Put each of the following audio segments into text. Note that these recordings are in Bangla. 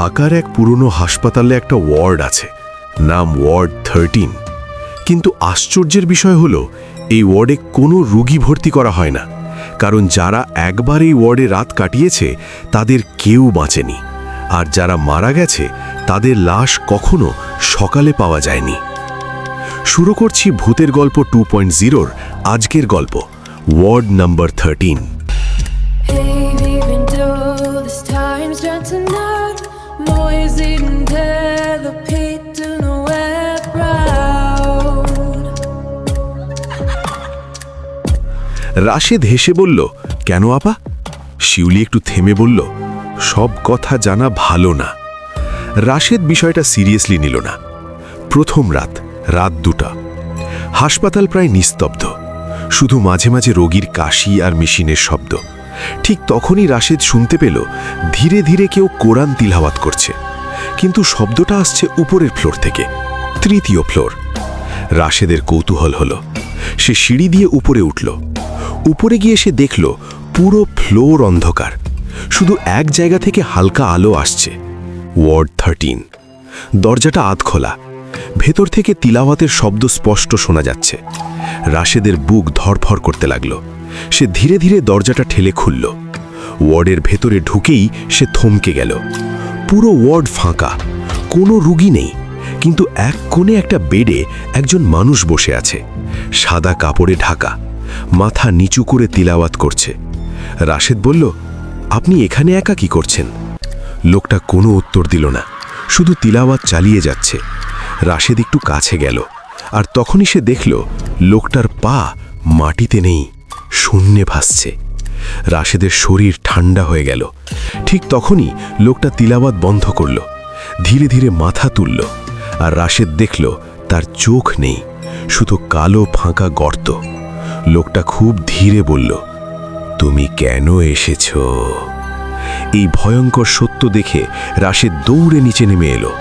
ঢাকার এক পুরনো হাসপাতালে একটা ওয়ার্ড আছে, নাম ওয়ার্ড 13। কিন্তু আশ্চর্যের বিষয় হলো এই ওয়ার্ডে কোনো রোগী ভর্তি করা হয় না, কারণ যারা একবার এই ওয়ার্ডে রাত কাটিয়েছে তাদের কেউ বাঁচেনি, আর যারা মারা গেছে তাদের লাশ কখনো সকালে পাওয়া যায়নি। শুরু করছি ভূতের গল্প 2.0-র আজকের গল্প, ওয়ার্ড নাম্বার 13। রাশেদ হেসে বলল, কেন আপা? শিউলি একটু থেমে বলল, সব কথা জানা ভালো না। রাশেদ বিষয়টা সিরিয়াসলি নিল না। প্রথম রাত 2টা। হাসপাতাল প্রায় নিস্তব্ধ, শুধু মাঝে মাঝে রোগীর কাশি আর মেশিনের শব্দ। ঠিক তখনই রাশেদ শুনতে পেল ধীরে ধীরে কেউ কোরআন তিলাওয়াত করছে, কিন্তু শব্দটা আসছে উপরের ফ্লোর থেকে, 3য় ফ্লোর। রাশেদের কৌতূহল হলো, সে সিঁড়ি দিয়ে উপরে উঠল। উপরে গিয়ে সে দেখল পুরো ফ্লোর অন্ধকার, শুধু এক জায়গা থেকে হালকা আলো আসছে, ওয়ার্ড 13। দরজাটা আধখোলা, ভেতর থেকে তিলাওয়াতের শব্দ স্পষ্ট শোনা যাচ্ছে। রাশেদের বুক ধড়ফড় করতে লাগল। সে ধীরে ধীরে দরজাটা ঠেলে খুলল। ওয়ার্ডের ভেতরে ঢুকেই সে থমকে গেল। পুরো ওয়ার্ড ফাঁকা, কোনো রোগী নেই, কিন্তু এক কোণে একটা বেডে একজন মানুষ বসে আছে, সাদা কাপড়ে ঢাকা, মাথা নিচু করে তিলাওয়াত করছে। রাশেদ বলল, আপনি এখানে একা কি করছেন? লোকটা কোনো উত্তর দিল না, শুধু তিলাওয়াত চালিয়ে যাচ্ছে। রাশেদ একটু কাছে গেল, আর তখনই সে দেখল লোকটার পা মাটিতে নেই, শূন্যে ভাসছে। রাশেদের শরীর ঠান্ডা হয়ে গেল। ঠিক তখনই লোকটা তিলাওয়াত বন্ধ করল, ধীরে ধীরে মাথা তুলল, আর রাশেদ দেখল তার চোখ নেই, শুধু কালো ফাঁকা গর্ত। লোকটা খুব ধীরে বলল, তুমি কেন এসেছ? এই ভয়ঙ্কর সত্য দেখে রাশেদ দৌড়ে নিচে নেমে এলো।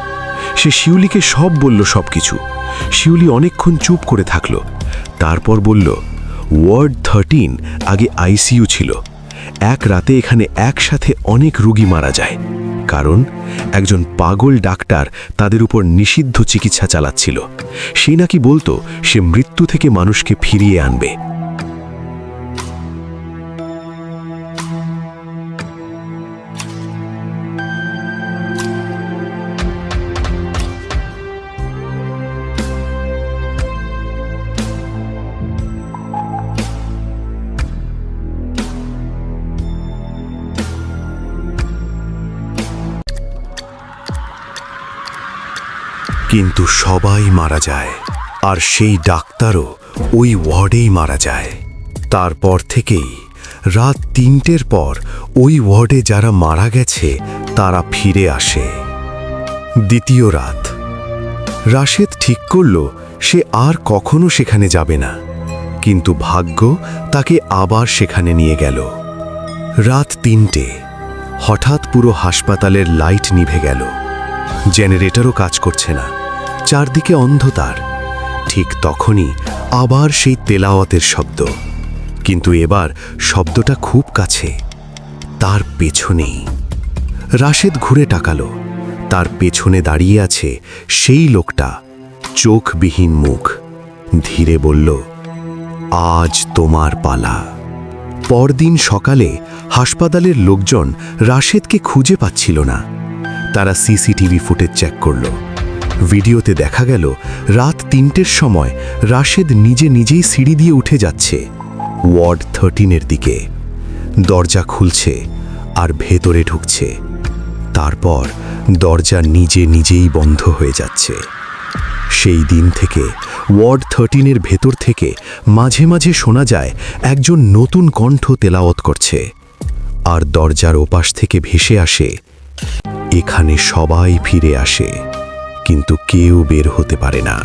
সে শিউলিকে সব বলল, সবকিছু। শিউলি অনেকক্ষণ চুপ করে থাকল, তারপর বলল, ওয়ার্ড 13 আগে আইসিইউ ছিল। এক রাতে এখানে একসাথে অনেক রোগী মারা যায়, কারণ একজন পাগল ডাক্তার তাদের উপর নিষিদ্ধ চিকিৎসা চালাচ্ছিল। সে নাকি বলতো সে মৃত্যু থেকে মানুষকে ফিরিয়ে আনবে। কিন্তু সবাই মারা যায়, আর সেই ডাক্তারও ওই ওয়ার্ডেই মারা যায়। তারপর থেকেই রাত 3টের পর ওই ওয়ার্ডে যারা মারা গেছে তারা ফিরে আসে। দ্বিতীয় রাত। রাশেদ ঠিক করল সে আর কখনো সেখানে যাবে না, কিন্তু ভাগ্য তাকে আবার সেখানে নিয়ে গেল। রাত 3টে। হঠাৎ পুরো হাসপাতালের লাইট নিভে গেল, জেনারেটরও কাজ করছে না, চারদিকে অন্ধকার। ঠিক তখনই আবার সেই তেলাওয়াতের শব্দ, কিন্তু এবার শব্দটা খুব কাছে, তার পেছনেই। রাশেদ ঘুরে তাকালো, তার পেছনে দাঁড়িয়ে আছে সেই লোকটা, চোখবিহীন মুখ। ধীরে বলল, আজ তোমার পালা। পরদিন সকালে হাসপাতালের লোকজন রাশেদকে খুঁজে পাচ্ছিল না। তারা সিসিটিভি ফুটেজ চেক করল। ভিডিওতে দেখা গেল রাত 3টের সময় রাশেদ নিজে নিজেই সিঁড়ি দিয়ে উঠে যাচ্ছে, ওয়ার্ড 13-এর দিকে। দরজা খুলছে আর ভেতরে ঢুকছে, তারপর দরজা নিজে নিজেই বন্ধ হয়ে যাচ্ছে। সেই দিন থেকে ওয়ার্ড 13-এর ভেতর থেকে মাঝে মাঝে শোনা যায় একজন নতুন কণ্ঠ তেলাওয়াত করছে, আর দরজার ওপাশ থেকে ভেসে আসে, এখানে সবাই ফিরে আসে, কিন্তু কেউ বের হতে পারে না।